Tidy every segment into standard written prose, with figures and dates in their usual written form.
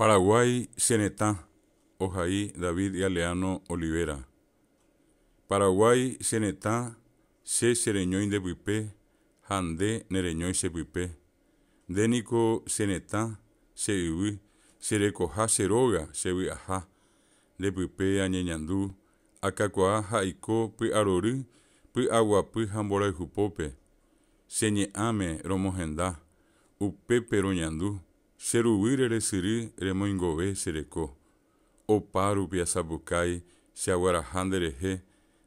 Paraguay, Cenetá, Ojaí, David Galeano Olivera. Paraguay, Cenetá, Se Sereñoin de Puipé, Jandé Nereñoin Sepuipé. Dénico Cenetá, Se Iwi, Serecoja Seroga, Sewi Ajá, de Puipé Añeñandú, Acacoa Jaicó, Pi Arorú, Pi Aguapí Jambora y Jupope, Señeame Romogendá, Upe Peroñandú, Seruwire Resiri Remoingové Sereco, Oparu Piazabucay, Seaguarajandereje,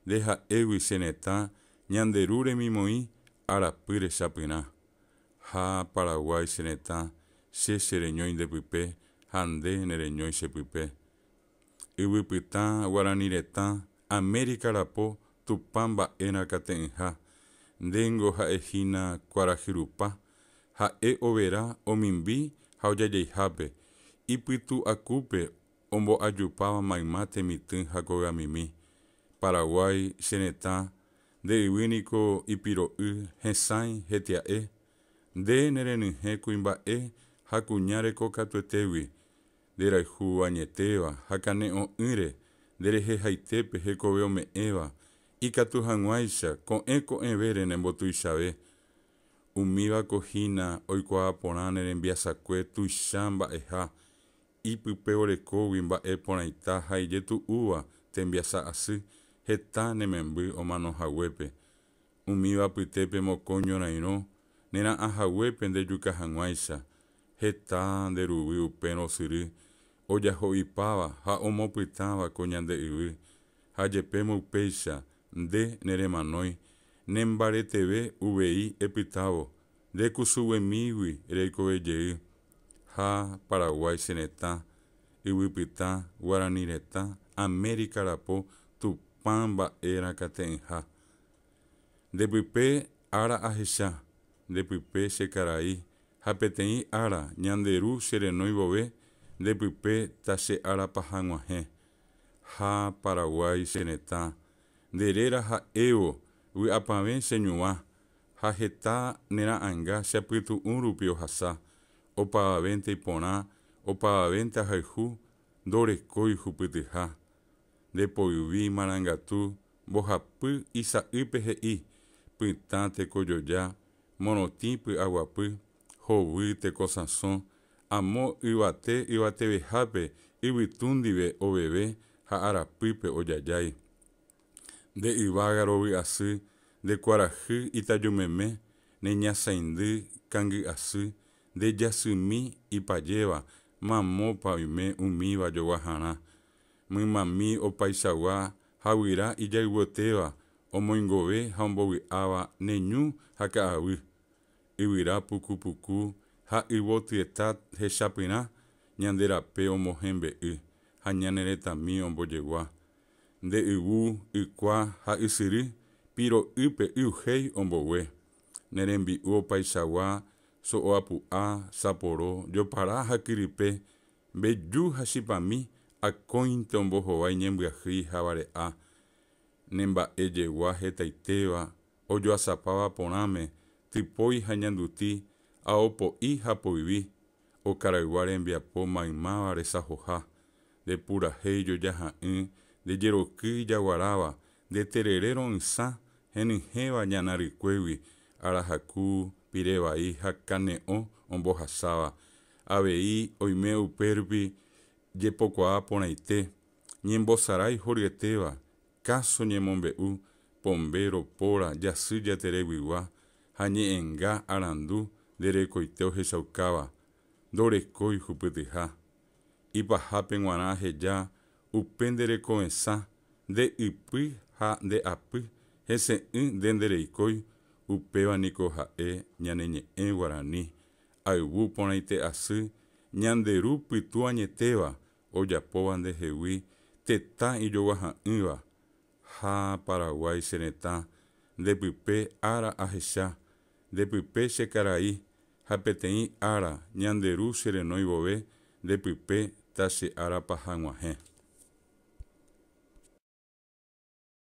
Deja Ewi Cenetá, Ñanderure Mimoí, Arapire Chapiná, Ja Paraguay Cenetá, Se Sereñoin de Puipé, Jandé Nereñoin Sepuipé. Iwipitá, Guaraniretá, América Rapó, Tupamba Ena Catenja, Dengo Jaejina Cuarajirupá, Jae Overá, Omimbi, Jauyayeijape, Ipitu Acupe, Ombo Ayupaba Maimate Mitin Jacogamimi, Paraguay, Cenetá, de Iwinico Ipiroú, Jesain, Getiae, de Nerenije Cuimbae, Jacuñare Cocatuetewi, de Raiju Añeteva, Jacaneo Ire, de Reje Jaitepe, Jecoveo Meeva, Icatu Janguaixa, con eco en veren en Botuixabe, Umiva Cojina, Oikoa Poraner en Biasacue, Tuixamba Eja, Ipupe Orecowimba Eponaita, Jayetu Uva, Tembiasa Así, Geta Nemembu o Mano Jahuepe, Umiva Puitepe Mocoño Naino, Nera Ajahuepe de Yuca Janguaixa, Geta de Rubi Upeno Siri, Oyajo Ipava, Ja Omopitava Coñan de Iwi, Jayepemo Upeixa, de Neremanoi, Nembare TV, VI, Epitavo, de Cusuemiwi, Reicoveyei, Ja, Paraguay, Cenetá, Iwipitá, Guaraniretá, América Rapó, Tupamba Era Catenja. De Puipé, Ara Ajecha, de Puipé, Secaraí, Japetei Ara, Ñanderú, Serenoi Bobé, de Puipé, Tase Ara Pajanguaje. Ja, Paraguay, Cenetá, de Herera Ja Evo, Uiapamén Señuá, Jajetá Nera Anga, Seapitu Unrupio Hasá, Opavente Iponá, Opavente Ajaijú, Dorecoi Jupitijá, de Poiví Marangatú, Bojapú Isaípejei, Pitante Coyoyá, Monotipi Aguapú, Joví Tecosanzón, Amó Ibate Ibatebejape, Ibitundibe Obebé, Ja Arapipe Oyayay, de Ivágaro Así, de Cuarají Itayumemé, Neñasaindí Cangui Así, de Yasumí Ipayeva, Mamó Paime Umiva Yoguajaná, Mimami Opaixaguá, Jawirá Iyaihuoteva, Omoingové Jamboviaba, Neñú Jacaaví, Ivirá Pucupucú, Ja Iwotietat Jechapiná, Ñanderape Omojembe'y, Ja Ñaneretami Omboyeguá, de Iwu Ikuá Ja Isiri, Piro'ype Iujei Ombogue, Nerembi'u Opaixaguá, So'oapu'a, Saporó, Yopará Jakiripe, Beju Hashipami, Akóinte Ombohovái Ñembyahýi Havare'a, Nemba'ejegua hetaitéva, ojoasapáva porãme, typói ha ñanduti, aopo'i ha poivi, okaraygua rembiapo maymáva resahoha, de purahéi jojaha'ỹ, de jeroky jaguaráva, de terere ro'ysã, henyhẽva ñana rykuégui, arahaku, pirevai ha kane'õ ombohasáva, avei oime upérupi jepokuaa porãite, ñembosarái huryetéva, káso ñemombe'u, Pombéro póra jasy jatereguigua, ha ñe'ẽnga arandu nderekoite ohechaukáva, ndorekói hupytyha, ipahápe g̃uarã aheja, upe nderekovesã, nde ypy ha nde apy, hese'ỹ nde ndereikói, upéva niko ha'e ñaneñe'ẽ Guarani, ayvu porãite asy, ñanderu pytu añetéva, ojapóva ndehegui, tetã ijoguaha'ỹva, Ja Paraguay Cenetá, de Puipé Ara Ahecha, de Puipé Chekaraí, ha peteĩ ára Ñanderu Cherenói Vove, de Puipé Tache Ára Pahag̃uahẽ.